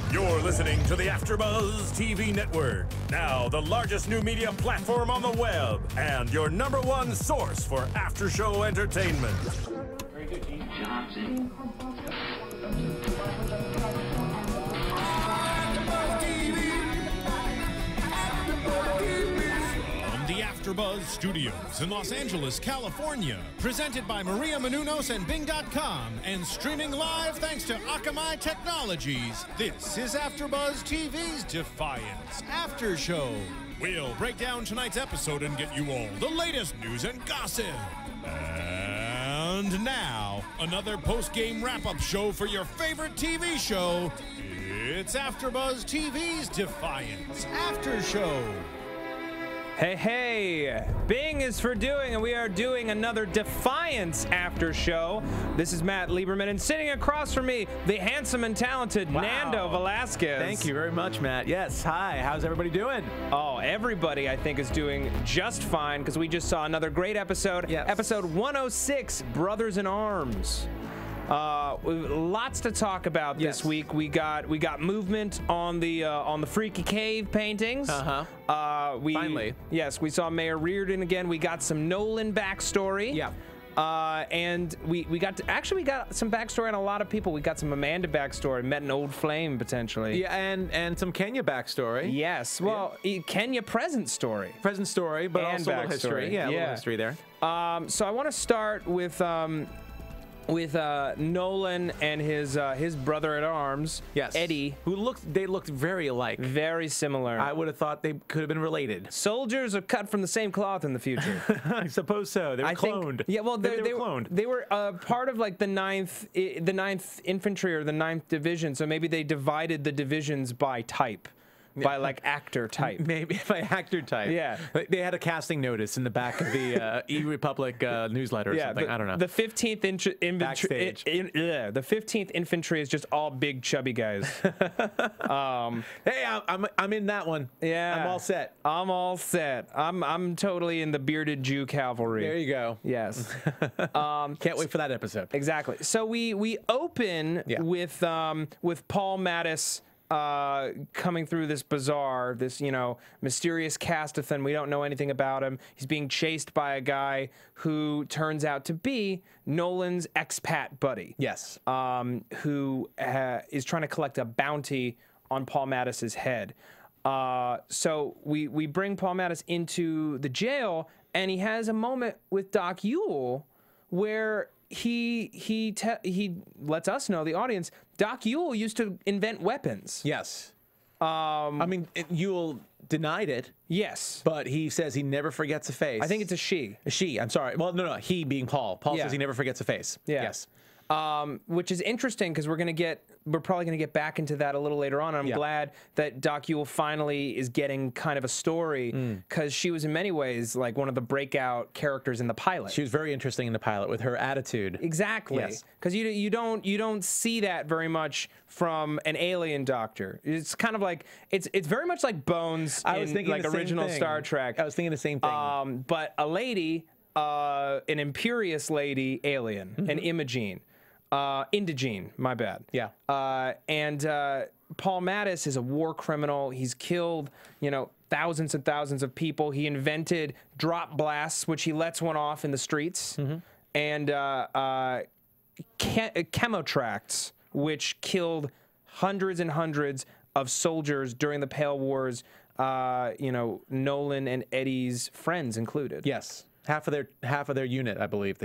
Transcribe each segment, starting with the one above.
You're listening to the AFTERBUZZ TV Network, now the largest new media platform on the web, and your #1 source for after-show entertainment. Very good, Dean Johnson. The AFTERBUZZ Studios in Los Angeles, California. Presented by Maria Menounos and Bing.com and streaming live thanks to Akamai Technologies. This is AFTERBUZZ TV's Defiance After Show. We'll break down tonight's episode and get you all the latest news and gossip. And now, another post-game wrap-up show for your favorite TV show. It's AFTERBUZZ TV's Defiance After Show. Hey, hey, Bing is for doing, and we are doing another Defiance after show. This is Matt Lieberman, and sitting across from me, the handsome and talented Nando Velasquez. Thank you very much, Matt. Yes, hi, how's everybody doing? Oh, everybody, I think, is doing just fine, because we just saw another great episode. Yes. Episode 106, Brothers in Arms. Lots to talk about this week. We got movement on the Freaky Cave paintings. Finally. Yes, we saw Mayor Reardon again. We got some Nolan backstory. Yeah. And we got some backstory on a lot of people. We got some Amanda backstory, met an old flame potentially. Yeah, and some Kenya backstory. Yes. Well, Kenya present story. Present story, but And also a little history. backstory. Yeah, a Yeah. little history there. So I want to start with Nolan and his brother-at-arms, Yes. Eddie. They looked very alike. Very similar. I would have thought they could have been related. Soldiers are cut from the same cloth in the future. I suppose so. They were cloned. Yeah, well, they were cloned. They were part of like the 9th Infantry or the 9th Division, so maybe they divided the divisions by type. By like actor type. Maybe by actor type. Yeah. They had a casting notice in the back of the E-Republic newsletter or something. I don't know. The 15th Infantry. Backstage. The 15th Infantry is just all big chubby guys. Hey, I'm in that one. Yeah. I'm all set. I'm all set. I'm totally in the bearded Jew cavalry. There you go. Yes. Can't wait for that episode. Exactly. So we open with Paul Mattis coming through this bazaar, this, mysterious Castithan. We don't know anything about him. He's being chased by a guy who turns out to be Nolan's expat buddy. Yes. Who is trying to collect a bounty on Paul Mattis's head. So we bring Paul Mattis into the jail, and he has a moment with Doc Yule where he lets us know, the audience, Doc Yule used to invent weapons. Yes. I mean, Yule denied it. Yes. But he says he never forgets a face. I think it's a she. A she, I'm sorry. Well, no, he being Paul. Paul says he never forgets a face. Yeah. Yes. Which is interesting because we're probably gonna get back into that a little later on. I'm glad that Doc Yule finally is getting kind of a story, because she was in many ways like one of the breakout characters in the pilot. She was very interesting in the pilot with her attitude. Exactly. Yes. Because you don't see that very much from an alien doctor. It's kind of like it's very much like Bones in like original Star Trek. I was thinking the same thing. But a lady, an imperious lady alien, an Imogene. Indigene, my bad. Yeah. And Paul Mattis is a war criminal. He's killed, thousands and thousands of people. He invented drop blasts, which he lets one off in the streets, and chemotracts, which killed hundreds and hundreds of soldiers during the Pale Wars. Nolan and Eddie's friends included. Yes. Half of their unit, I believe.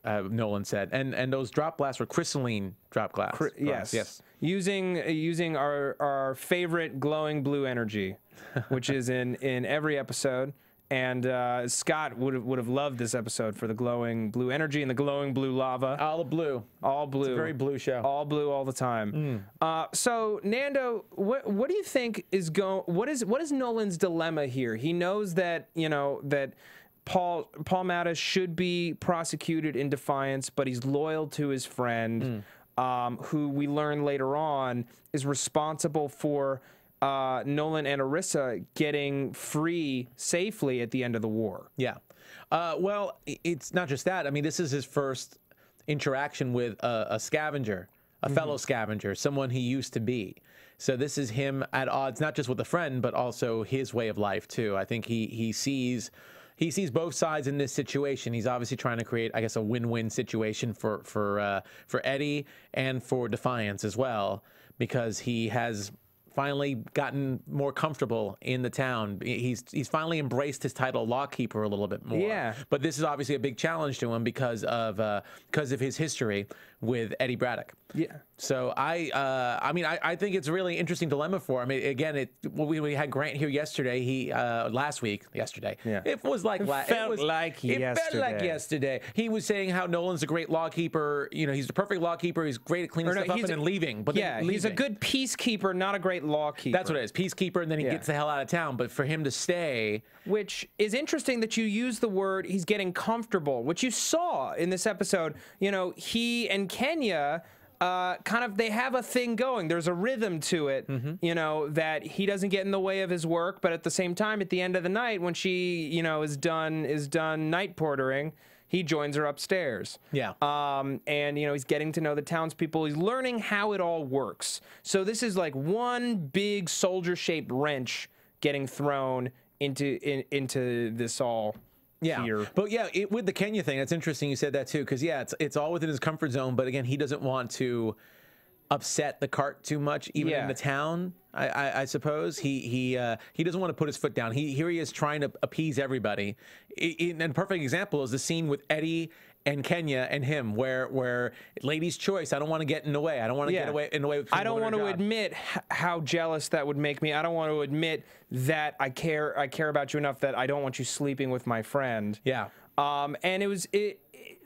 Nolan said, and those drop blasts were crystalline drop glass. Yes. Using our favorite glowing blue energy, which is in every episode. And Scott would have loved this episode for the glowing blue energy and the glowing blue lava. All blue. All blue. It's a very blue show. All blue all the time. So Nando, what do you think is what is Nolan's dilemma here? He knows that that Paul Mattis should be prosecuted in Defiance, but he's loyal to his friend, who we learn later on is responsible for Nolan and Irisa getting free safely at the end of the war. Yeah. Well, it's not just that. I mean, this is his first interaction with a scavenger, a fellow scavenger, someone he used to be. So this is him at odds, not just with a friend, but also his way of life too. I think he sees both sides in this situation. He's obviously trying to create, I guess, a win-win situation for Eddie and for Defiance as well, because he has finally gotten more comfortable in the town. He's finally embraced his title lawkeeper a little bit more. Yeah. But this is obviously a big challenge to him because of his history with Eddie Braddock. Yeah. So I mean, I think it's a really interesting dilemma for him. Again, we had Grant here yesterday. Last week, yesterday. Yeah. It was like It felt like yesterday. He was saying how Nolan's a great lawkeeper. You know, he's the perfect lawkeeper. He's great at cleaning stuff up and then leaving. But yeah, he's a good peacekeeper, not a great lawkeeper. That's what it is. Peacekeeper, and then he gets the hell out of town. But for him to stay, which is interesting that you use the word he's getting comfortable, which you saw in this episode. You know, he and Kenya kind of, they have a thing going. There's a rhythm to it, you know, that he doesn't get in the way of his work, but at the same time, at the end of the night, when she, you know, is done night portering, he joins her upstairs. Yeah. And, you know, he's getting to know the townspeople. He's learning how it all works. So this is like one big soldier-shaped wrench getting thrown into this all. Yeah, here. But yeah, with the Kenya thing, it's interesting you said that too, because yeah, it's all within his comfort zone. But again, he doesn't want to upset the cart too much, even in the town. I suppose he doesn't want to put his foot down. Here he is trying to appease everybody. And a perfect example is the scene with Eddie and Kenya and him, where ladies' choice. I don't want to get in the way. I don't want to get in the way. With I don't want to admit how jealous that would make me. I don't want to admit that I care about you enough that I don't want you sleeping with my friend. Yeah. And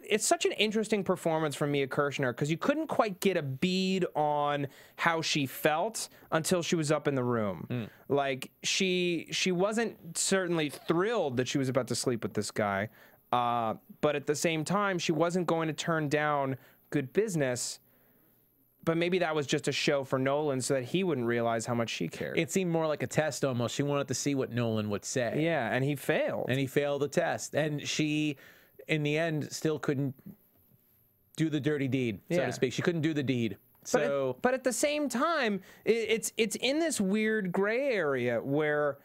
it's such an interesting performance from Mia Kirshner, because you couldn't quite get a bead on how she felt until she was up in the room. Like she wasn't certainly thrilled that she was about to sleep with this guy. But at the same time, she wasn't going to turn down good business. But maybe that was just a show for Nolan so that he wouldn't realize how much she cared. It seemed more like a test almost. She wanted to see what Nolan would say. Yeah, and he failed. And he failed the test. And she, in the end, still couldn't do the dirty deed, so to speak. She couldn't do the deed. But at the same time, it's in this weird gray area where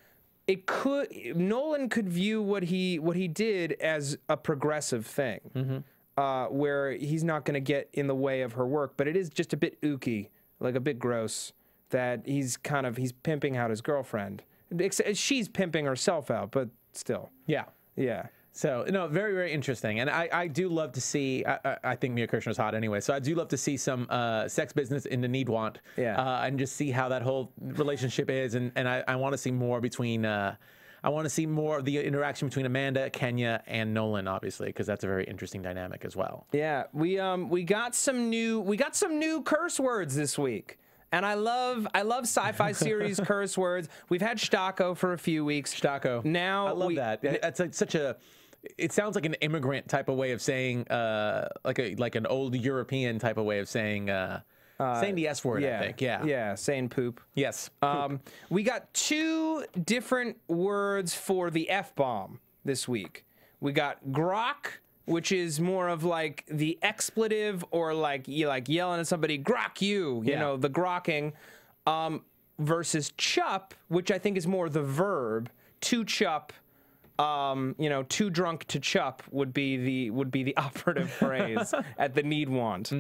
Nolan could view what he did as a progressive thing, where he's not going to get in the way of her work, but it is just a bit ooky, like a bit gross, that he's pimping out his girlfriend. She's pimping herself out, but still. Yeah. Yeah. So, no, very, very interesting. And I do love to see, I think Mia Kirshner's hot anyway, so I do love to see some sex business in the need-want. Yeah. And just see how that whole relationship is. And I want to see more between, I want to see more of the interaction between Amanda, Kenya, and Nolan, obviously, because that's a very interesting dynamic as well. Yeah, we got some new curse words this week. And I love SyFy series curse words. We've had Stacco for a few weeks. Stacco. Now I love that. That's like such a. It sounds like an immigrant type of way of saying, like an old European type of way of saying the S word. I think. Yeah. Yeah. Saying poop. Yes. Poop. We got two different words for the F-bomb this week. We got grok, which is more of like the expletive, or like yelling at somebody, grok you, you know, the grokking, versus chup, which I think is more the verb. To chup, you know, too drunk to chup would be the operative phrase at the need want.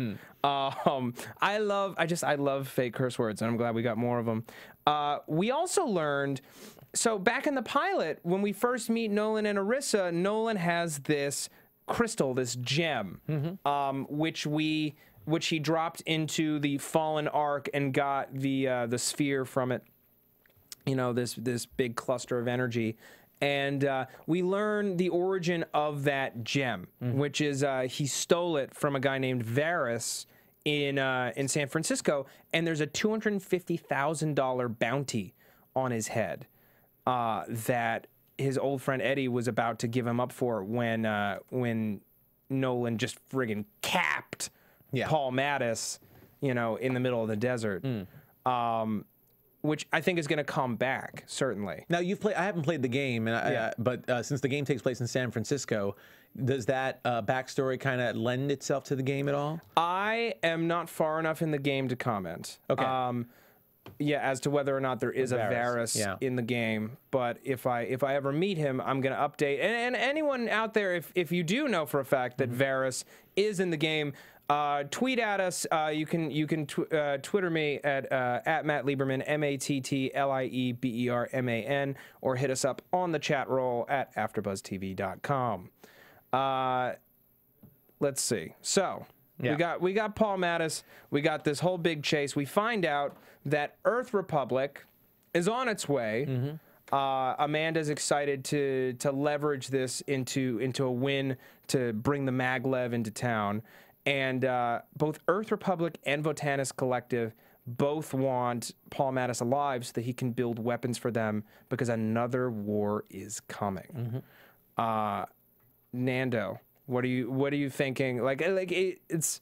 I love fake curse words, and I'm glad we got more of them. We also learned, so back in the pilot, when we first meet Nolan and Irisa, Nolan has this crystal, this gem, which he dropped into the fallen ark and got the sphere from it. You know, this big cluster of energy. And we learn the origin of that gem, which is he stole it from a guy named Varys in San Francisco, and there's a $250,000 bounty on his head that his old friend Eddie was about to give him up for when Nolan just friggin' capped Paul Mattis, you know, in the middle of the desert. which I think is going to come back, certainly. Now, you've played. I haven't played the game, and but since the game takes place in San Francisco, does that backstory kind of lend itself to the game at all? I am not far enough in the game to comment. Okay. Yeah, as to whether or not there is a Varys, Varys in the game, but if I ever meet him, I'm gonna update. And anyone out there, if you do know for a fact that Varys is in the game, tweet at us. You can Twitter me at Matt Lieberman, MattLieberman, or hit us up on the chat roll at AfterBuzzTV.com. Let's see. So we got Paul Mattis. We got this whole big chase. We find out that Earth Republic is on its way. Amanda's excited to leverage this into a win to bring the Maglev into town. And both Earth Republic and Votanus Collective both want Paul Mattis alive so that he can build weapons for them because another war is coming. Nando, what are you thinking? It's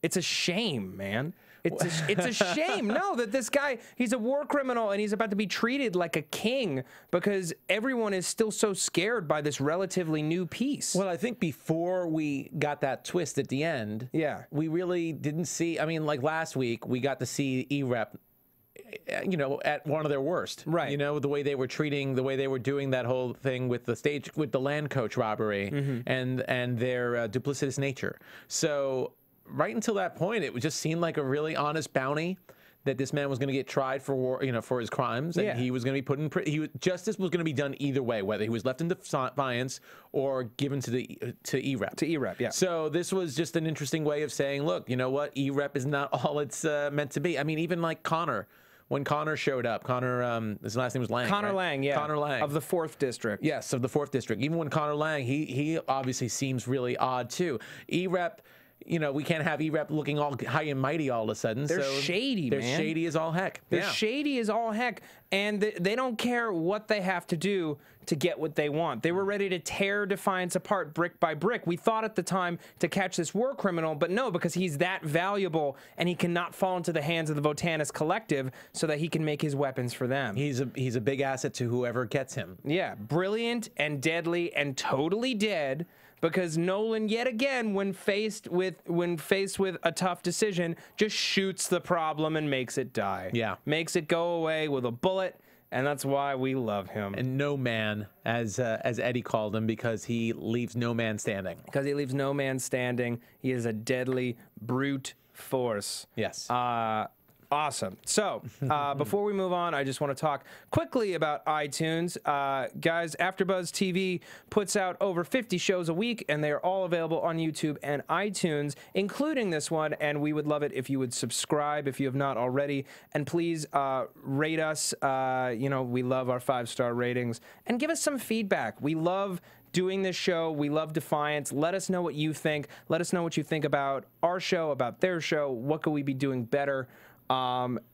a shame, man. It's a shame, no, that this guy, he's a war criminal and he's about to be treated like a king because everyone is still so scared by this relatively new piece. Well, I think before we got that twist at the end, we really didn't see. I mean, like last week, we got to see E-Rep, you know, at one of their worst. Right. You know, the way they were treating, the way they were doing that whole thing with the land coach robbery and their duplicitous nature. So right until that point, it just seemed like a really honest bounty that this man was going to get tried for war, you know, for his crimes, and he was going to be put in prison. Justice was going to be done either way, whether he was left in defiance or given to E-Rep. To E-Rep, yeah. So this was just an interesting way of saying, look, you know what, E-Rep is not all it's meant to be. I mean, even like Connor. When Connor showed up, his last name was Lang. Connor right? Lang, yeah. Connor Lang. Of the 4th District. Yes, of the 4th District. Even when Connor Lang, he obviously seems really odd too. E-Rep, you know, we can't have E-Rep looking all high and mighty all of a sudden. They're shady, man. They're shady as all heck. They're shady as all heck, and they don't care what they have to do to get what they want. They were ready to tear Defiance apart brick by brick. We thought at the time to catch this war criminal, but no, because he's that valuable and he cannot fall into the hands of the Votanus Collective so that he can make his weapons for them. He's a big asset to whoever gets him. Yeah, brilliant and deadly and totally dead. Because Nolan, yet again, when faced with a tough decision, just shoots the problem and makes it die. Yeah, makes it go away with a bullet, and that's why we love him. And no man, as Eddie called him, because he leaves no man standing. Because he leaves no man standing. He is a deadly brute force. Yes. Awesome. So, before we move on, I just want to talk quickly about iTunes. Guys, AfterBuzz TV puts out over 50 shows a week, and they are all available on YouTube and iTunes, including this one, and we would love it if you would subscribe if you have not already, and please rate us. You know, we love our 5-star ratings, and give us some feedback. We love doing this show. We love Defiance. Let us know what you think. Let us know what you think about our show, about their show. What could we be doing better?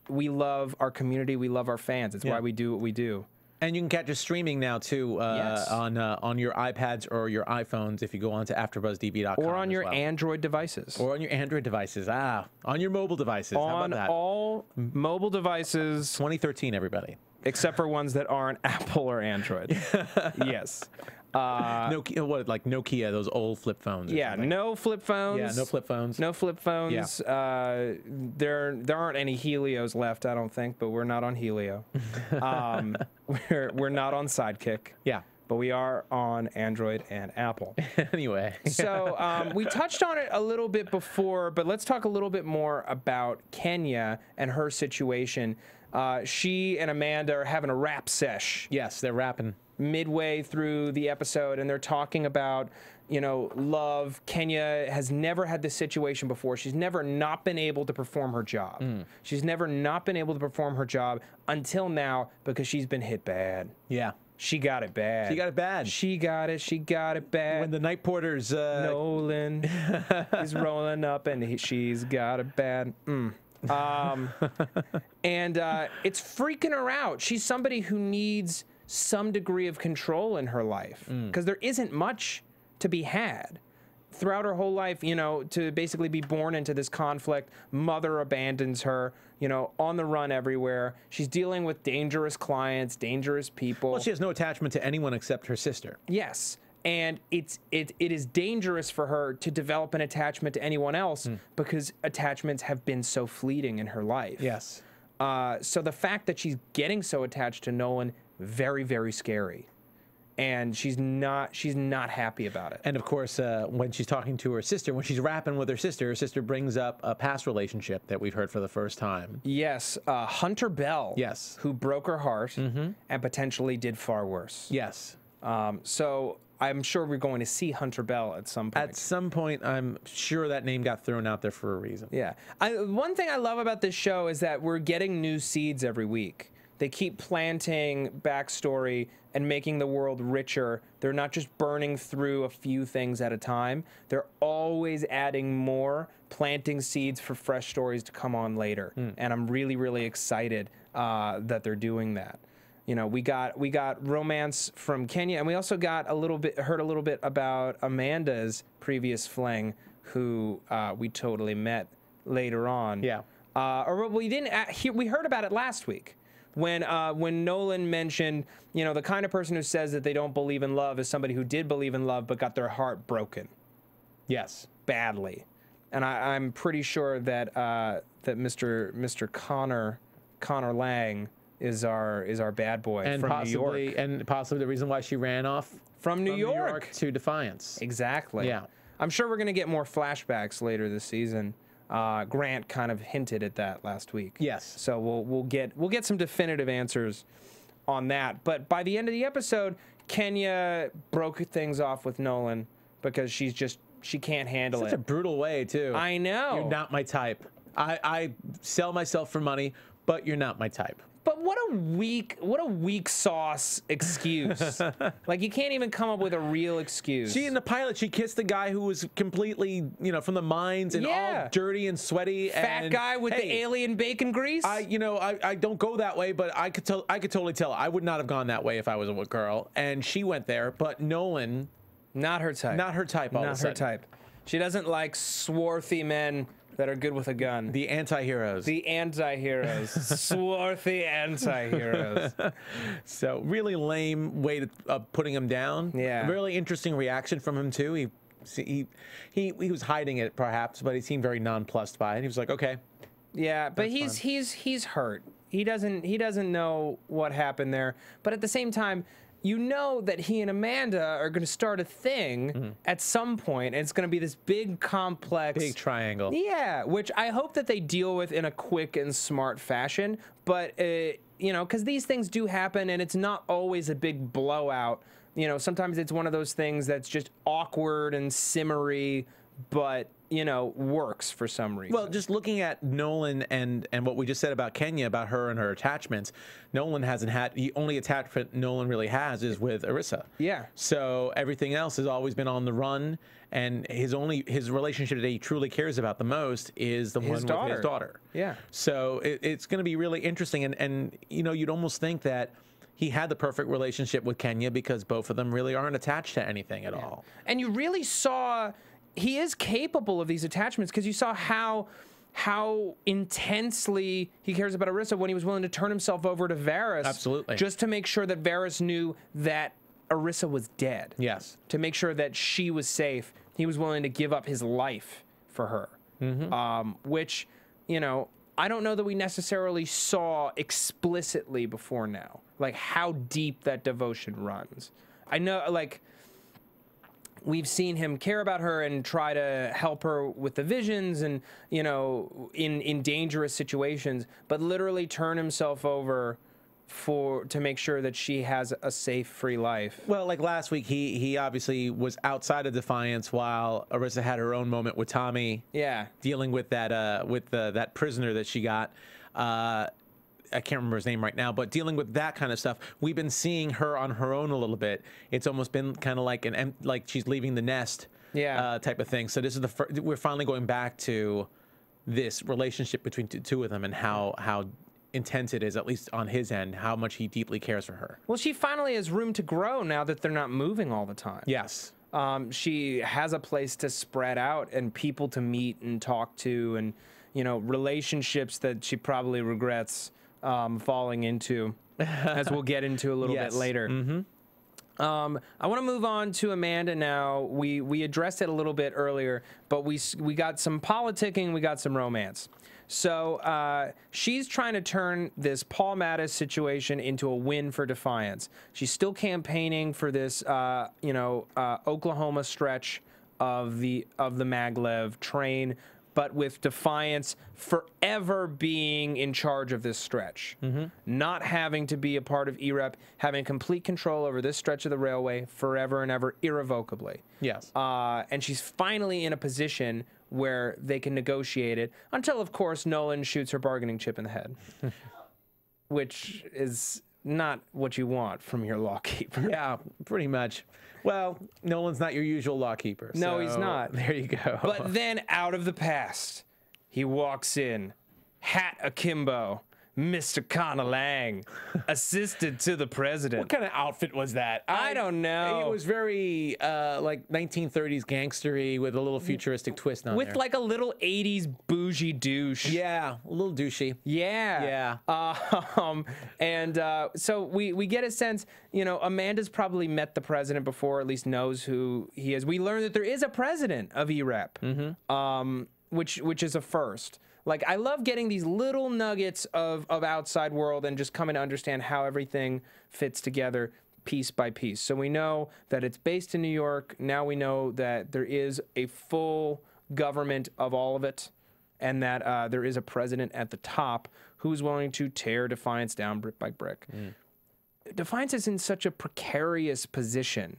We love our community. We love our fans. It's why we do what we do. And you can catch us streaming now too on your iPads or your iPhones if you go on to AfterBuzzTV.com. Or on your Android devices. Or on your Android devices. On your mobile devices. How about that? On all mobile devices. 2013, everybody. Except for ones that aren't Apple or Android. Yes. Nokia, like Nokia, those old flip phones. Yeah, no flip phones. Yeah, no flip phones. No flip phones. Yeah. There aren't any Helios left, I don't think, but we're not on Helio. We're not on Sidekick. Yeah. But we are on Android and Apple. Anyway. So we touched on it a little bit before, but let's talk a little bit more about Kenya and her situation. She and Amanda are having a rap sesh. Yes, they're rapping. Midway through the episode, and they're talking about, you know, love. Kenya has never had this situation before. She's never not been able to perform her job. She's never not been able to perform her job until now because she's been hit bad. Yeah. She got it bad. She got it bad. She got it bad. When the night porters... Nolan is rolling up and she's got it bad. And it's freaking her out. She's somebody who needs some degree of control in her life because there isn't much to be had. throughout her whole life, you know, to basically be born into this conflict. Mother abandons her, you know, on the run everywhere. She's dealing with dangerous clients, dangerous people. Well, she has no attachment to anyone except her sister. Yes. And it is dangerous for her to develop an attachment to anyone else because attachments have been so fleeting in her life. Yes. So the fact that she's getting so attached to Nolan, very, very scary. And she's not happy about it. And of course, when she's talking to her sister, when she's rapping with her sister brings up a past relationship that we've heard for the first time. Yes, Hunter Bell. Yes. Who broke her heart and potentially did far worse. Yes. So I'm sure we're going to see Hunter Bell at some point. At some point, I'm sure that name got thrown out there for a reason. Yeah. One thing I love about this show is that we're getting new seeds every week. They keep planting backstory and making the world richer. They're not just burning through a few things at a time. They're always adding more, planting seeds for fresh stories to come on later. And I'm really, really excited that they're doing that. You know, we got romance from Kenya, and we also got heard a little bit about Amanda's previous fling, who we totally met later on. Yeah. Or we didn't. We heard about it last week. When Nolan mentioned, you know, the kind of person who says that they don't believe in love is somebody who did believe in love but got their heart broken. Yes. Badly. And I'm pretty sure that that Mr. Connor Lang is our bad boy And from New York. And possibly the reason why she ran off from New York to Defiance. Exactly. Yeah. I'm sure we're gonna get more flashbacks later this season. Grant kind of hinted at that last week. Yes. So we'll get some definitive answers on that. But by the end of the episode, Kenya broke things off with Nolan because she can't handle Such it. a brutal way too. I know. You're not my type. I sell myself for money, but you're not my type. But what a weak sauce excuse. Like, you can't even come up with a real excuse. In the pilot, she kissed the guy who was completely, you know, from the mines and all dirty and sweaty. Fat guy with the alien bacon grease. I don't go that way, but I could totally tell. I would not have gone that way if I was a girl. And she went there, but Nolan, not her type. Not her type. Not her type. She doesn't like swarthy men that are good with a gun. The anti-heroes. The anti-heroes. Swarthy anti-heroes. So really lame way of putting him down. Yeah. Really interesting reaction from him too. He was hiding it perhaps, but he seemed very nonplussed by it. He was like, okay. Yeah, but he's hurt. He doesn't know what happened there. But at the same time, you know that he and Amanda are going to start a thing at some point, and it's going to be this big, complex... Big triangle. Yeah, which I hope that they deal with in a quick and smart fashion. But, you know, because these things do happen, and it's not always a big blowout. You know, sometimes it's one of those things that's just awkward and simmery, but, you know, works for some reason. Well, just looking at Nolan and what we just said about Kenya, about her and her attachments, Nolan hasn't had, the only attachment Nolan really has is with Irisa. Yeah. So everything else has always been on the run, and his relationship that he truly cares about the most is the one with his daughter. Yeah. So it's going to be really interesting, and you know, you'd almost think that he had the perfect relationship with Kenya because both of them really aren't attached to anything at all. And you really saw... He is capable of these attachments because you saw how intensely he cares about Irisa when he was willing to turn himself over to Varys. Absolutely. Just to make sure that Varys knew that Irisa was dead. Yes. To make sure that she was safe, he was willing to give up his life for her. Which, you know, I don't know that we necessarily saw explicitly before now. Like, how deep that devotion runs. I know, like... We've seen him care about her and try to help her with the visions and, you know, in dangerous situations, but literally turn himself over to make sure that she has a safe, free life. Well, like last week, he obviously was outside of Defiance while Irisa had her own moment with Tommy. Yeah. Dealing with that that prisoner that she got. I can't remember his name right now, but dealing with that kind of stuff, we've been seeing her on her own a little bit. It's almost been kind of like like she's leaving the nest, type of thing. So this is we're finally going back to this relationship between the two of them and how intense it is, at least on his end, how much he deeply cares for her. Well, she finally has room to grow now that they're not moving all the time. Yes. She has a place to spread out and people to meet and talk to, and relationships that she probably regrets falling into, as we'll get into a little bit later. I want to move on to Amanda now. We addressed it a little bit earlier, but we got some politicking, we got some romance. So she's trying to turn this Paul Mattis situation into a win for Defiance. She's still campaigning for this, Oklahoma stretch of the maglev train, but with Defiance forever being in charge of this stretch, not having to be a part of EREP, having complete control over this stretch of the railway forever and ever, irrevocably. Yes. And she's finally in a position where they can negotiate it, until, of course, Nolan shoots her bargaining chip in the head, which is not what you want from your lawkeeper. Yeah, pretty much. Well, Nolan's not your usual lawkeeper. No, so he's not. There you go. But then, out of the past, he walks in, hat akimbo, Mr. Connor Lang, assisted to the president. What kind of outfit was that? I don't know. It was very like 1930s gangstery with a little futuristic twist on with there. like a little 80s bougie douche. Yeah, a little douchey. Yeah. So we get a sense, Amanda's probably met the president before, at least knows who he is. We learn that there is a president of EREP, which is a first. Like, I love getting these little nuggets of outside world and just coming to understand how everything fits together piece by piece. So we know that it's based in New York. Now we know that there is a full government of all of it, and that there is a president at the top who's willing to tear Defiance down brick by brick. Defiance is in such a precarious position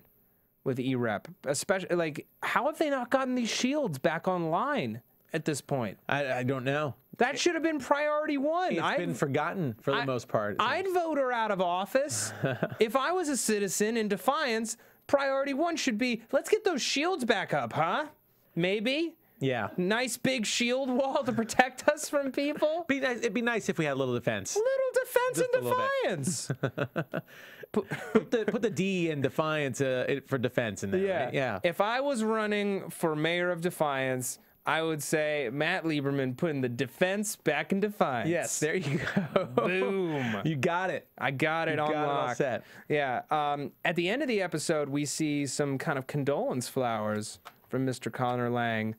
with EREP, especially, like, how have they not gotten these shields back online at this point? I don't know. That should have been priority one. It's been forgotten for the most part. I'd vote her out of office. If I was a citizen in Defiance, priority one should be, let's get those shields back up, huh? Maybe? Yeah. Nice big shield wall to protect us from people. It'd be nice if we had a little defense. Little defense in Defiance. Put the D in Defiance for defense in there. Yeah. Right? Yeah. If I was running for mayor of Defiance, I would say Matt Lieberman putting the defense back in Defiance. Yes, there you go. Boom. You got it. I got it on got lock. it all set. Yeah. At the end of the episode, we see some kind of condolence flowers from Mr. Connor Lang,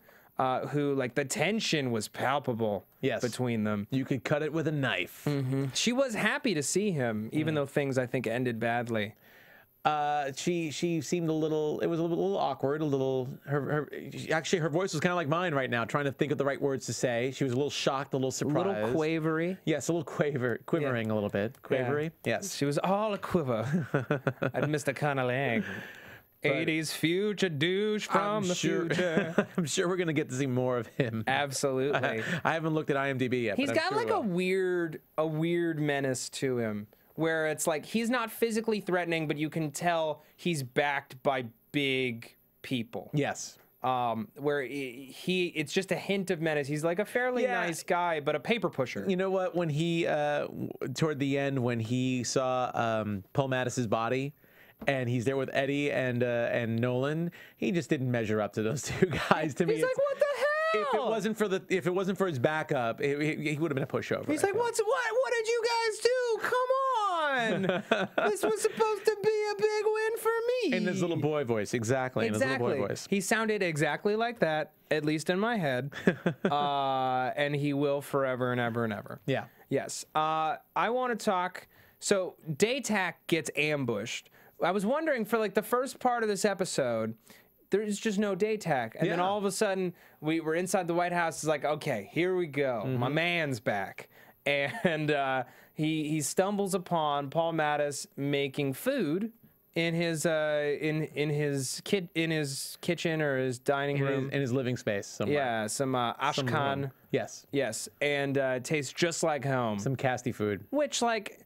who, like, the tension was palpable between them. You could cut it with a knife. She was happy to see him, even though things, I think, ended badly. She seemed a little, it was a little awkward, a little, actually her voice was kind of like mine right now, trying to think of the right words to say. She was a little shocked, a little surprised. A little quavery. Yes, a little quivering a little bit. Quavery. Yeah. Yes. She was all a quiver at Mr. Connor Lang. 80s future douche from the future. I'm sure we're going to get to see more of him. Absolutely. I haven't looked at IMDb yet. He's but got I'm sure like a weird menace to him, where it's like he's not physically threatening, but you can tell he's backed by big people. Yes. Where it's just a hint of menace. He's like a fairly nice guy, but a paper pusher. You know what? When he, toward the end, when he saw Paul Mattis's body, and he's there with Eddie and Nolan, he just didn't measure up to those two guys. To me, he's like, what the hell? If it wasn't for his backup, he would have been a pushover. He's like, what did you guys do? Come on. This was supposed to be a big win for me. In his little boy voice, exactly. In his little boy voice. He sounded exactly like that, at least in my head. And he will forever and ever and ever. Yeah. Yes. I want to talk. So Daytac gets ambushed. I was wondering, for like the first part of this episode, there's just no Daytac. And then all of a sudden, we were inside the White House. It's like, okay, here we go. My man's back. And he stumbles upon Paul Mattis making food in his kitchen or his dining room. In his living space somewhere. Yeah, some ashkan. Yes. Yes, and tastes just like home. Some Casti food. Which, like,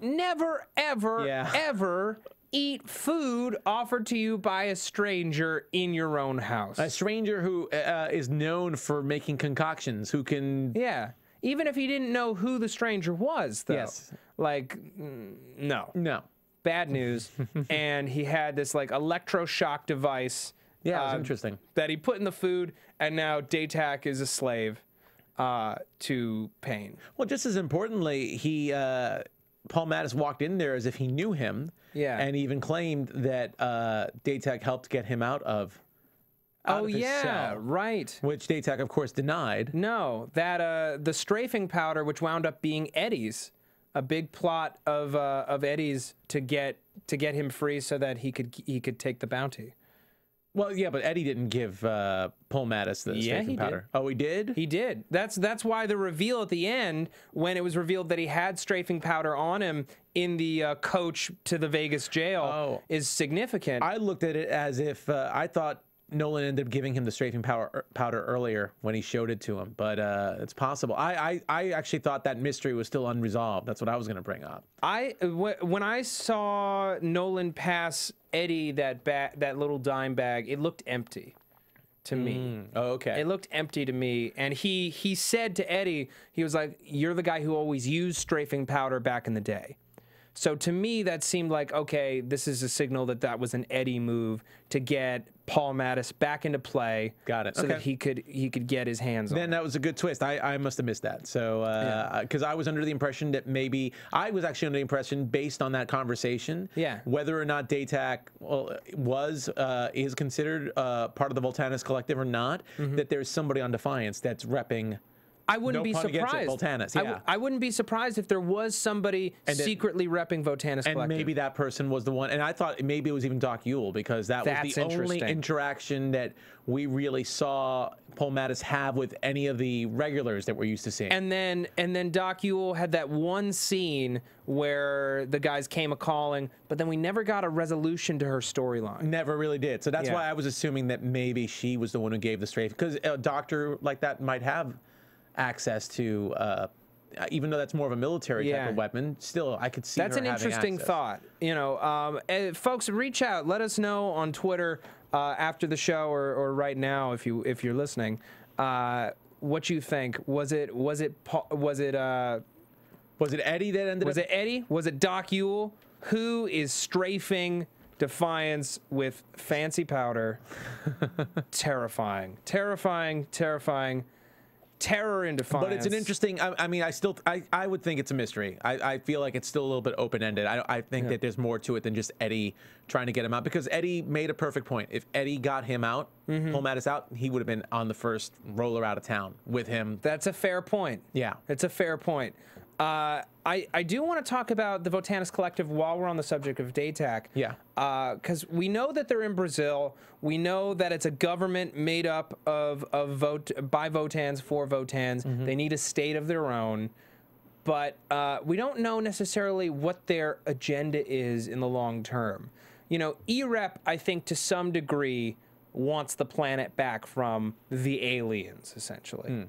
never, ever, ever eat food offered to you by a stranger in your own house. A stranger who is known for making concoctions, who can... Yeah. Even if you didn't know who the stranger was, though. Yes. Like, no. No. bad news, and he had this like electroshock device. Yeah, it was interesting. That he put in the food, and now Daytak is a slave to pain. Well, just as importantly, Paul Mattis walked in there as if he knew him. Yeah. And even claimed that Daytak helped get him out of his cell, right. Which Daytak, of course, denied. No, that the strafing powder, which wound up being Eddie's, a big plot of Eddie's to get him free so that he could take the bounty. Well, yeah, but Eddie didn't give Paul Mattis the strafing powder. Did. Oh, he did? He did. That's why the reveal at the end, when it was revealed that he had strafing powder on him in the coach to the Vegas jail, is significant. I looked at it as if I thought Nolan ended up giving him the strafing powder earlier when he showed it to him, but it's possible. I actually thought that mystery was still unresolved. That's what I was going to bring up. When I saw Nolan pass Eddie that little dime bag, it looked empty to me. Oh, okay. It looked empty to me, and he said to Eddie, he was like, "You're the guy who always used strafing powder back in the day." So to me, that seemed like, okay, this is a signal that was an Eddie move to get Paul Mattis back into play. Got it. So that he could get his hands on it. Then that was a good twist. I must have missed that. So, because I was under the impression that maybe, I was actually under the impression based on that conversation, whether or not Daytak is considered part of the Voltanis collective or not, that there's somebody on Defiance that's repping. I wouldn't be surprised. Voltanis, I wouldn't be surprised if there was somebody secretly repping Voltanis Collective. And maybe that person was the one. And I thought maybe it was even Doc Yule, because that was the only interaction that we really saw Paul Mattis have with any of the regulars that we're used to seeing. And then Doc Yule had that one scene where the guys came a-calling, but then we never got a resolution to her storyline. Never really did. So that's why I was assuming that maybe she was the one who gave the strafe, because a doctor like that might have access to, even though that's more of a military type of weapon, still I could see that's an interesting thought. You know, folks, reach out, let us know on Twitter after the show or right now if you're listening, what you think. Was it Eddie that ended? Was it Eddie? Was it Doc Yule? Who is strafing Defiance with fancy powder? Terrifying, terrifying, terrifying. Terror in Defiance. But it's an interesting, I mean, I would think it's a mystery. I feel like it's still a little bit open-ended. I think that there's more to it than just Eddie trying to get him out, because Eddie made a perfect point. If Eddie got him out, Paul Mattis out, he would have been on the first roller out of town with him. That's a fair point. Yeah. It's a fair point. I do want to talk about the Voltanis Collective while we're on the subject of Daytak. Yeah. Because we know that they're in Brazil. We know that it's a government made up by Votans for Votans. They need a state of their own. But we don't know necessarily what their agenda is in the long term. You know, EREP, I think, to some degree, wants the planet back from the aliens, essentially.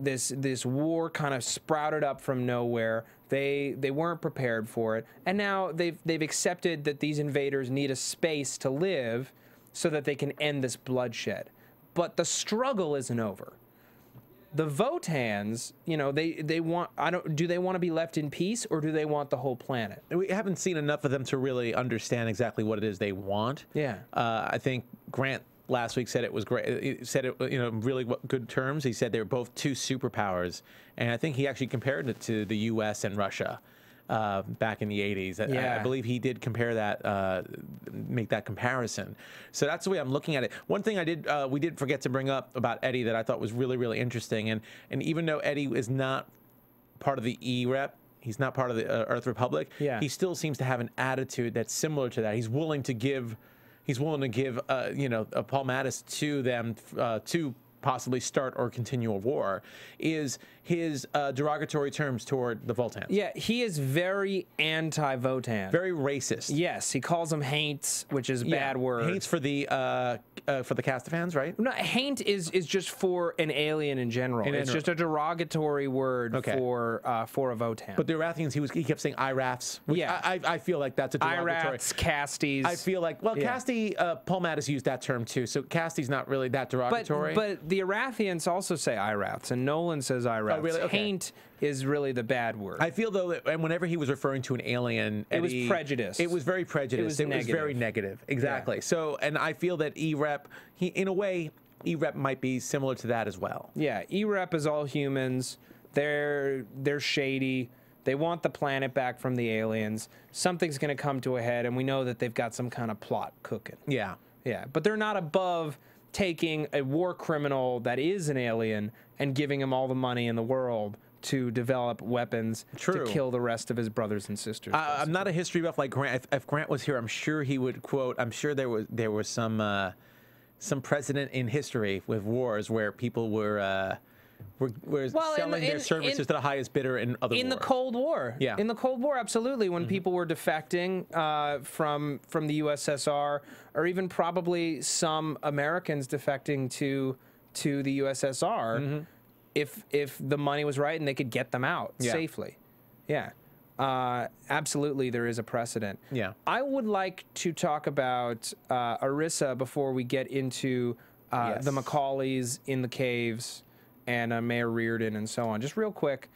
This war kind of sprouted up from nowhere. They weren't prepared for it, and now they've accepted that these invaders need a space to live, so that they can end this bloodshed. But the struggle isn't over. The Votans, you know, they want. Do they want to be left in peace, or do they want the whole planet? We haven't seen enough of them to really understand exactly what it is they want. Yeah. I think Grant last week said it was great. He said it, you know, really good terms. He said they were both two superpowers, and I think he actually compared it to the U.S. and Russia back in the 80s. I believe he did compare that, make that comparison. So that's the way I'm looking at it. One thing we did forget to bring up about Eddie that I thought was really, really interesting, and even though Eddie is not part of the EREP, he's not part of the Earth Republic, he still seems to have an attitude that's similar to that. He's willing to give. He's willing to give, you know, Paul Mattis to them to possibly start or continue a war, is his derogatory terms toward the Voltans. Yeah, he is very anti-Votan. Very racist. Yes, he calls them haints, which is a bad word. Haints for the Castithans, right? No, haint is just for an alien in general. It's just a derogatory word for a Votan. But the Irathians, he kept saying Irafs. I feel like that's a derogatory. Irats, Casties. I feel like, well, Casti, Paul Mattis used that term too, so Casti's not really that derogatory. But the the Arathians also say Iraths, and Nolan says Iraths. Oh, really? Okay. Taint is really the bad word. I feel, though, that and whenever he was referring to an alien, it was prejudiced. It was very prejudiced. It was very negative. Exactly. Yeah. So, and I feel that E-Rep, in a way, E-Rep might be similar to that as well. Yeah, E-Rep is all humans. They're shady. They want the planet back from the aliens. Something's going to come to a head, and we know that they've got some kind of plot cooking. Yeah. Yeah, but they're not above taking a war criminal that is an alien and giving him all the money in the world to develop weapons to kill the rest of his brothers and sisters. I'm not a history buff like Grant. If Grant was here, I'm sure he would quote. I'm sure there was some precedent in history with wars where people were selling their services to the highest bidder in other wars. In the Cold War. Yeah. In the Cold War, absolutely. When people were defecting from the USSR, or even probably some Americans defecting to the USSR, if the money was right and they could get them out safely. Yeah. Absolutely, there is a precedent. Yeah. I would like to talk about Irisa before we get into the Macaulays in the caves and Mayor Reardon and so on. Just real quick,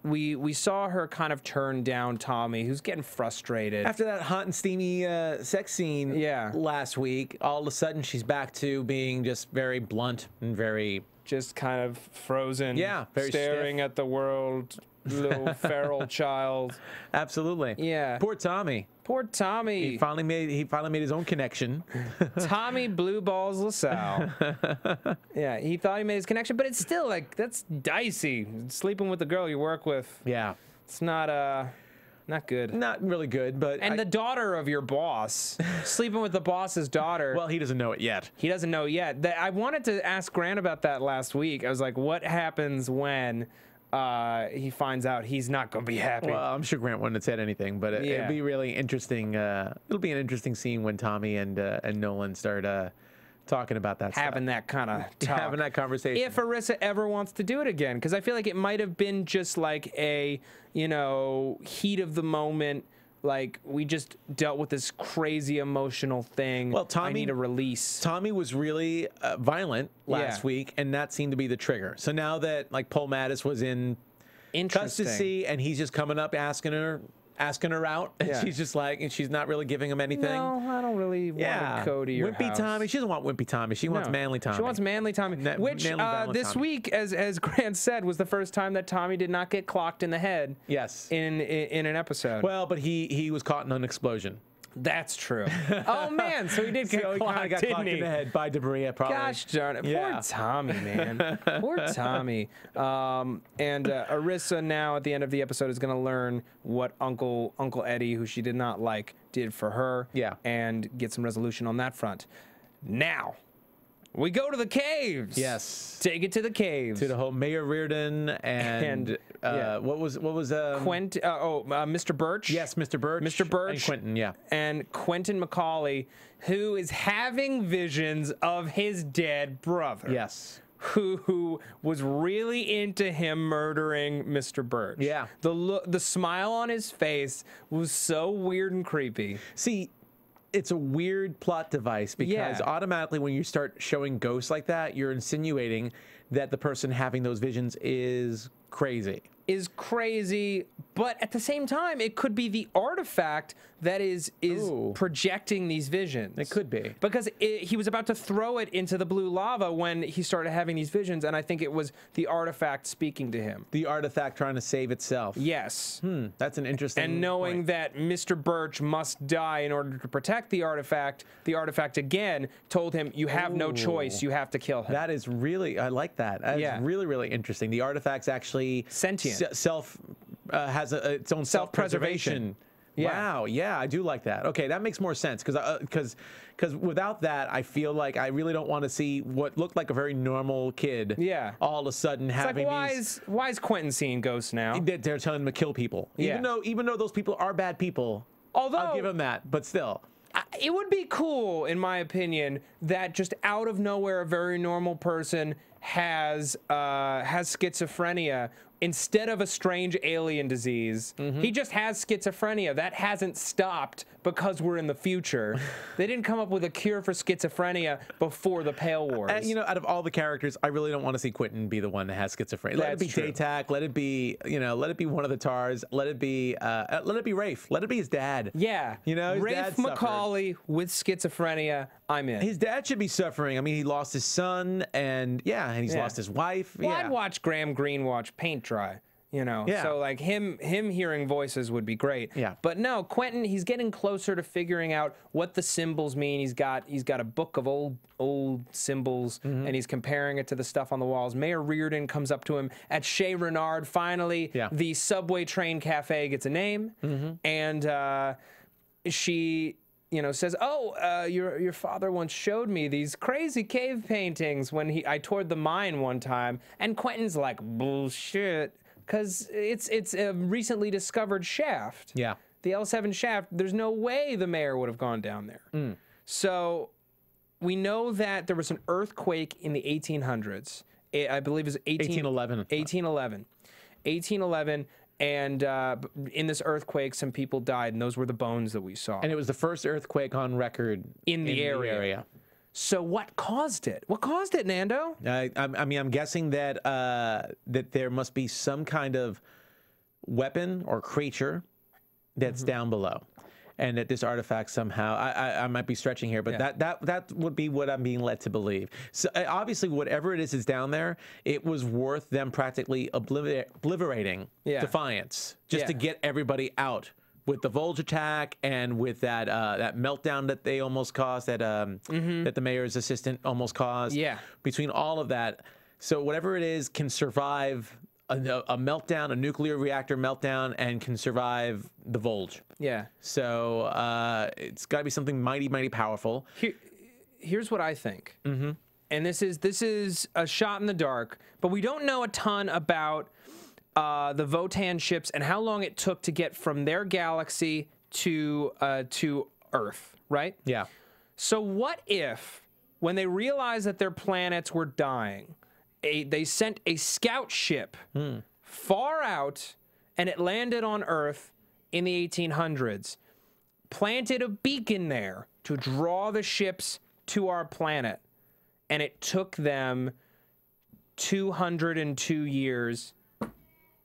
we saw her kind of turn down Tommy, who's getting frustrated. After that hot and steamy sex scene last week, all of a sudden she's back to being just very blunt and very... Just kind of frozen, very staring stiff at the world, little feral child. Absolutely. Yeah. Poor Tommy. Poor Tommy. He finally made his own connection. Tommy Blue Balls LaSalle. Yeah, he thought he made his connection, but it's still like, that's dicey. Sleeping with the girl you work with. Yeah. It's not good. Not really good, but... And the daughter of your boss, sleeping with the boss's daughter. Well, he doesn't know it yet. He doesn't know yet. I wanted to ask Grant about that last week. I was like, what happens when he finds out he's not going to be happy? Well, I'm sure Grant wouldn't have said anything, but it'll be really interesting. It'll be an interesting scene when Tommy and Nolan start talking about that having stuff. That kind of talk. Having that conversation. If Irisa ever wants to do it again, because I feel like it might have been just like a, heat of the moment, like we just dealt with this crazy emotional thing. Well, Tommy, I need a release. Tommy was really violent last week, and that seemed to be the trigger. So now that like Paul Mattis was in custody, and he's just coming up asking her out, and she's just like, and she's not really giving him anything. No, I don't really want to go to your Wimpy house. Tommy. She doesn't want Wimpy Tommy. She wants Manly Tommy. She wants Manly Tommy. Which this week, as Grant said, was the first time that Tommy did not get clocked in the head. Yes. In an episode. Well, but he was caught in an explosion. That's true. Oh man, so he did get clocked, he kind of got clocked in the head by debris, probably. Gosh darn it, poor Tommy, man, poor Tommy. And Irisa now at the end of the episode is going to learn what Uncle Eddie, who she did not like, did for her. Yeah, and get some resolution on that front. Now we go to the caves. Yes. Take it to the caves. To the whole Mayor Reardon and what was Mr. Birch. Yes, Mr. Birch. Mr. Birch. And Quentin, yeah. And Quentin Macaulay, who is having visions of his dead brother. Yes. Who was really into him murdering Mr. Birch. Yeah. The smile on his face was so weird and creepy. See, it's a weird plot device because automatically when you start showing ghosts like that, you're insinuating that the person having those visions is crazy. But at the same time, it could be the artifact that is projecting these visions. It could be. Because he was about to throw it into the blue lava when he started having these visions, and I think it was the artifact speaking to him. The artifact trying to save itself. Yes. That's an interesting And knowing point. that Mr. Birch must die in order to protect the artifact again told him, you have no choice, you have to kill him. That is really, I like that. That is really, really interesting. The artifact's actually sentient. Has its own self-preservation. Wow, yeah, I do like that. Okay, that makes more sense because without that, I feel like I really don't want to see what looked like a very normal kid. Yeah. All of a sudden having like, why is Quentin seeing ghosts now? They're telling him to kill people. Yeah. Even though those people are bad people. Although I'll give him that, but still. It would be cool, in my opinion, that just out of nowhere, a very normal person has schizophrenia instead of a strange alien disease. He just has schizophrenia. That hasn't stopped because we're in the future. They didn't come up with a cure for schizophrenia before the Pale Wars. You know, out of all the characters, I really don't want to see Quentin be the one that has schizophrenia. Let it be Daytak. Let it be, you know, let it be one of the Tars. Let it be Rafe. Let it be his dad. Yeah. You know, his Rafe dad McCauley with schizophrenia. I'm in. His dad should be suffering. I mean, he lost his son, and he's lost his wife. Well, I'd watch Graham Greene watch paint dry. You know, so like him hearing voices would be great. Yeah. But no, Quentin, he's getting closer to figuring out what the symbols mean. He's got a book of old symbols, and he's comparing it to the stuff on the walls. Mayor Reardon comes up to him at Chez Renard. Finally, the subway train cafe gets a name, and she, you know, says, "Oh, your father once showed me these crazy cave paintings when I toured the mine one time." And Quentin's like, "Bullshit." Because it's a recently discovered shaft. Yeah. The L7 shaft, there's no way the mayor would have gone down there. So we know that there was an earthquake in the 1800s. I believe it was 1811. 1811. And in this earthquake, some people died, and those were the bones that we saw. And it was the first earthquake on record in the area. So what caused it? What caused it, Nando? I mean, I'm guessing that that there must be some kind of weapon or creature that's down below, and that this artifact somehow, I might be stretching here, but that would be what I'm being led to believe. So obviously, whatever it is down there, it was worth them practically obliterating Defiance just to get everybody out. With the Volge attack and with that that meltdown that they almost caused, that that the mayor's assistant almost caused. Yeah. Between all of that, so whatever it is can survive a meltdown, a nuclear reactor meltdown, and can survive the Volge. Yeah. So it's got to be something mighty, mighty powerful. Here's what I think. And this is a shot in the dark, but we don't know a ton about the Votan ships and how long it took to get from their galaxy to Earth, right? Yeah. So what if, when they realized that their planets were dying, they sent a scout ship far out, and it landed on Earth in the 1800s, planted a beacon there to draw the ships to our planet, and it took them 202 years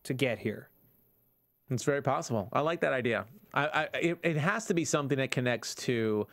to get here. It's very possible. I like that idea. It has to be something that connects to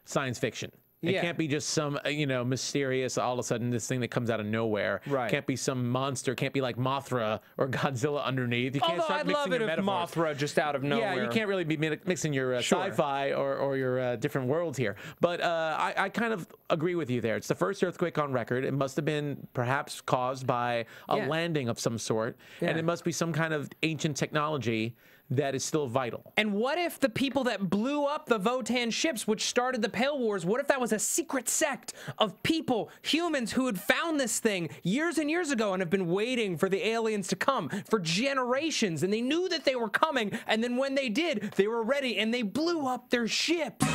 science fiction. It can't be just some, you know, mysterious, all of a sudden, this thing that comes out of nowhere. Right. Can't be some monster. Can't be like Mothra or Godzilla underneath. You can't start mixing your metaphors. Mothra just out of nowhere. Yeah, you can't really be mixing your sci-fi or your different worlds here. But I kind of agree with you there. It's the first earthquake on record. It must have been perhaps caused by a landing of some sort. And it must be some kind of ancient technology that is still vital. And what if the people that blew up the Votan ships, which started the Pale Wars, what if that was a secret sect of people, humans who had found this thing years and years ago and have been waiting for the aliens to come for generations, and they knew that they were coming, and then when they did, they were ready, and they blew up their ships.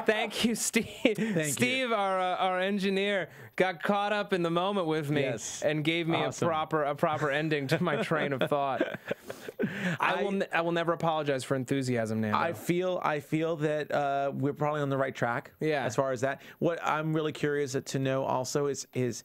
Thank you, Steve. Steve, our engineer, got caught up in the moment with me and gave me a proper ending to my train of thought. I will never apologize for enthusiasm, Nando. I feel that we're probably on the right track. Yeah. As far as that, what I'm really curious to know also is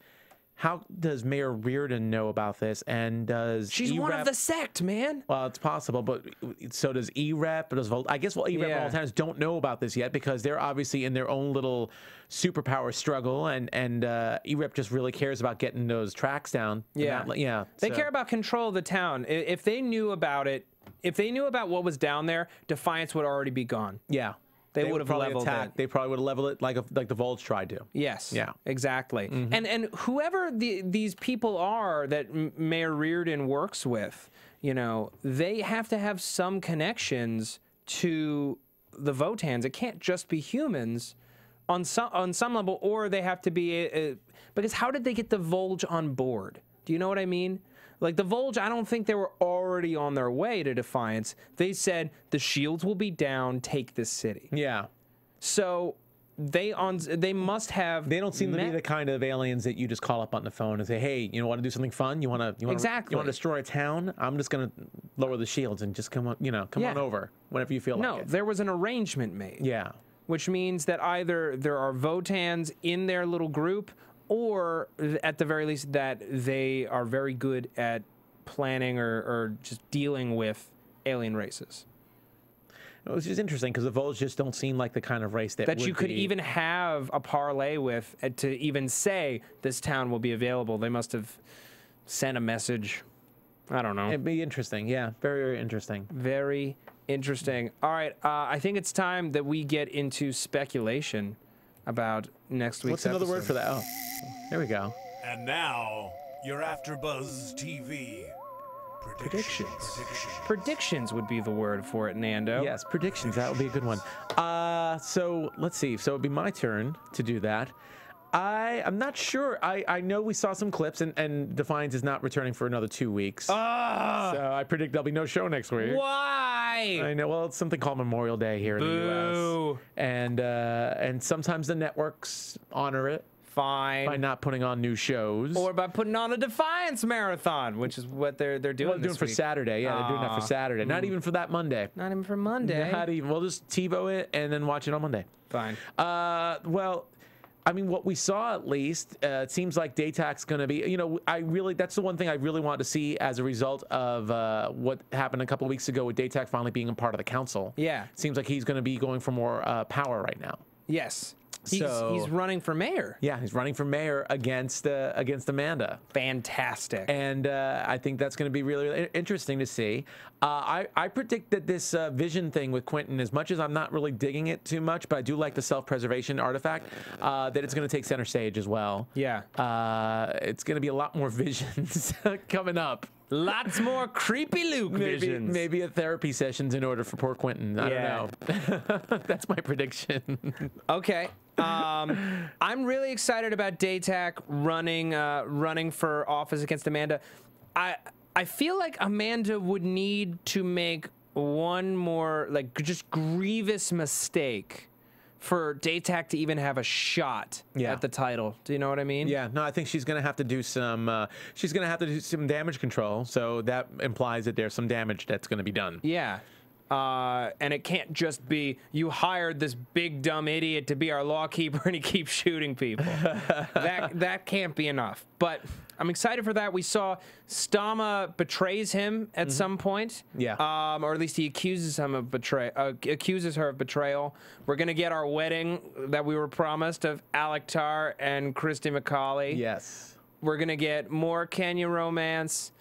how does Mayor Reardon know about this? And does she's one of the sect, man? Well, it's possible, but so does E-Rep. Does Volt? I guess E-Rep and Voltans don't know about this yet because they're obviously in their own little superpower struggle, and E-Rep just really cares about getting those tracks down. Yeah. They care about control of the town. If they knew about it, if they knew about what was down there, Defiance would already be gone. Yeah. They would have leveled it. They probably would have leveled it like the Volge tried to. Yes. Yeah. Exactly. And whoever these people are that Mayor Reardon works with, you know, they have to have some connections to the Votans. It can't just be humans on some level, or they have to be because how did they get the Volge on board? Do you know what I mean? Like the Volge, I don't think they were already on their way to Defiance. They said the shields will be down, take this city. Yeah. So they must have. They don't seem to be the kind of aliens that you just call up on the phone and say, "Hey, you want to do something fun? You want to Exactly. You want to destroy a town? I'm just going to lower the shields and just come on, come on over whenever you feel like it." No, there was an arrangement made. Yeah. Which means that either there are Votans in their little group, or at the very least that they are very good at planning or just dealing with alien races. Which is interesting because the Vols just don't seem like the kind of race that you could even have a parlay with to even say this town will be available. They must have sent a message. I don't know. It'd be interesting. Yeah, very, very interesting. Very interesting. All right, I think it's time that we get into speculation about next week's episode. What's another word for that? Oh, there we go. And now, your AfterBuzz TV predictions. Predictions would be the word for it, Nando. Yes, predictions. That would be a good one. So let's see. So it'd be my turn to do that. I'm not sure. I know we saw some clips, and Defiance is not returning for another 2 weeks. So I predict there'll be no show next week. Why? I know. Well, it's something called Memorial Day here in the U.S. And sometimes the networks honor it. Fine. By not putting on new shows. Or by putting on a Defiance marathon, which is what they're doing. Well, they're doing for Saturday. Yeah, they're doing that for Saturday. Not even for that Monday. Not even for Monday. Not even. We'll just TiVo it and then watch it on Monday. Fine. Well, I mean, what we saw at least, it seems like Daytak's going to be, that's the one thing I really want to see as a result of what happened a couple of weeks ago with Daytak finally being a part of the council. Yeah. It seems like he's going to be going for more power right now. Yes. He's running for mayor. Yeah, he's running for mayor against Amanda. Fantastic. And I think that's going to be really, really interesting to see. I predict that this vision thing with Quentin, as much as I'm not really digging it too much, but I do like the self-preservation artifact, that it's going to take center stage as well. Yeah. It's going to be a lot more visions coming up. Lots more creepy Luke visions. Maybe a therapy sessions in order for poor Quentin. I don't know. That's my prediction. Okay. I'm really excited about Daytak running for office against Amanda. I feel like Amanda would need to make one more just grievous mistake for Daytak to even have a shot at the title. Do you know what I mean? Yeah, no, I think she's going to have to do some damage control. So that implies that there's some damage that's going to be done. Yeah. And it can't just be, you hired this big dumb idiot to be our lawkeeper and he keeps shooting people. that can't be enough. But I'm excited for that. We saw Stama betrays him at some point. Yeah. Or at least he accuses him of accuses her of betrayal. We're gonna get our wedding that we were promised of Alektar and Christy McCauley. Yes. We're gonna get more Kenya romance.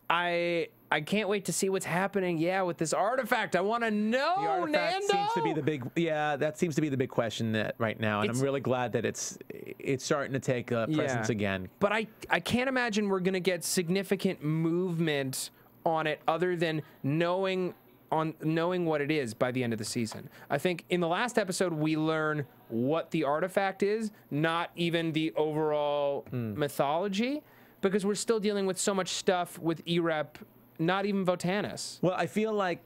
I can't wait to see what's happening. Yeah, with this artifact, I want to know. The artifact Nando seems to be the big. Yeah, that seems to be the big question right now, and I'm really glad that it's starting to take presence again. But I can't imagine we're gonna get significant movement on it other than knowing what it is by the end of the season. I think in the last episode we learn what the artifact is, not even the overall mythology, because we're still dealing with so much stuff with Erep. Not even Votanus. Well, I feel like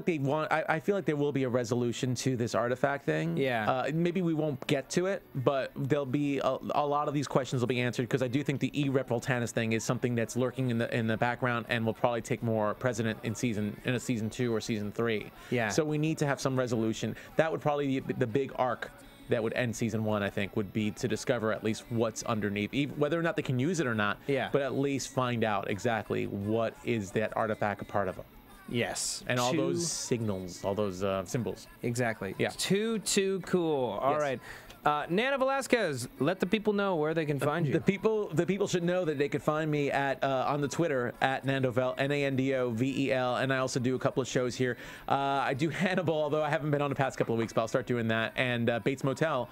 they want. I feel like there will be a resolution to this artifact thing. Yeah. Maybe we won't get to it, but there'll be a lot of these questions will be answered because I do think the Erep Votanus thing is something that's lurking in the background and will probably take more precedent in a season 2 or season 3. Yeah. So we need to have some resolution. That would probably be the big arc that would end season 1, I think, would be to discover at least what's underneath, whether or not they can use it or not. Yeah. But at least find out exactly what is that artifact a part of. Yes. And all those signals, all those symbols. Exactly. Yeah. Too cool. All right. Nando Velasquez, let the people know where they can find you. The people should know that they could find me at on the Twitter at Nandovel, Nandovel, and I also do a couple of shows here. I do Hannibal, although I haven't been on the past couple of weeks, but I'll start doing that. And Bates Motel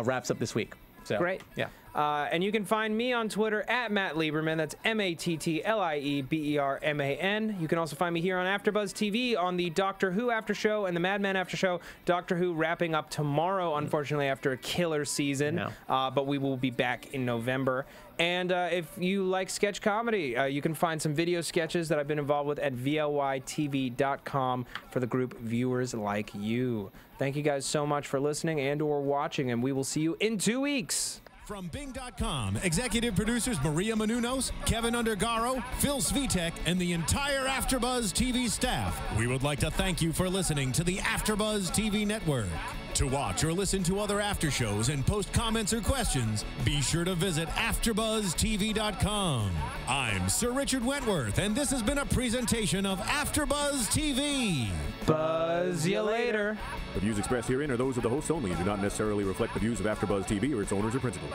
wraps up this week. So great. Yeah. And you can find me on Twitter at Matt Lieberman. That's MattLieberman. You can also find me here on AfterBuzz TV on the Doctor Who After Show and the Mad Men After Show. Doctor Who wrapping up tomorrow, unfortunately, after a killer season. But we will be back in November. And if you like sketch comedy, you can find some video sketches that I've been involved with at VLYTV.com for the group Viewers Like You. Thank you guys so much for listening and or watching, and we will see you in 2 weeks. From Bing.com, executive producers Maria Menounos, Kevin Undergaro, Phil Svitek, and the entire AfterBuzz TV staff, we would like to thank you for listening to the AfterBuzz TV network. To watch or listen to other after shows and post comments or questions, be sure to visit AfterBuzzTV.com. I'm Sir Richard Wentworth, and this has been a presentation of AfterBuzz TV. Buzz you later. The views expressed herein are those of the hosts only and do not necessarily reflect the views of AfterBuzz TV or its owners or principals.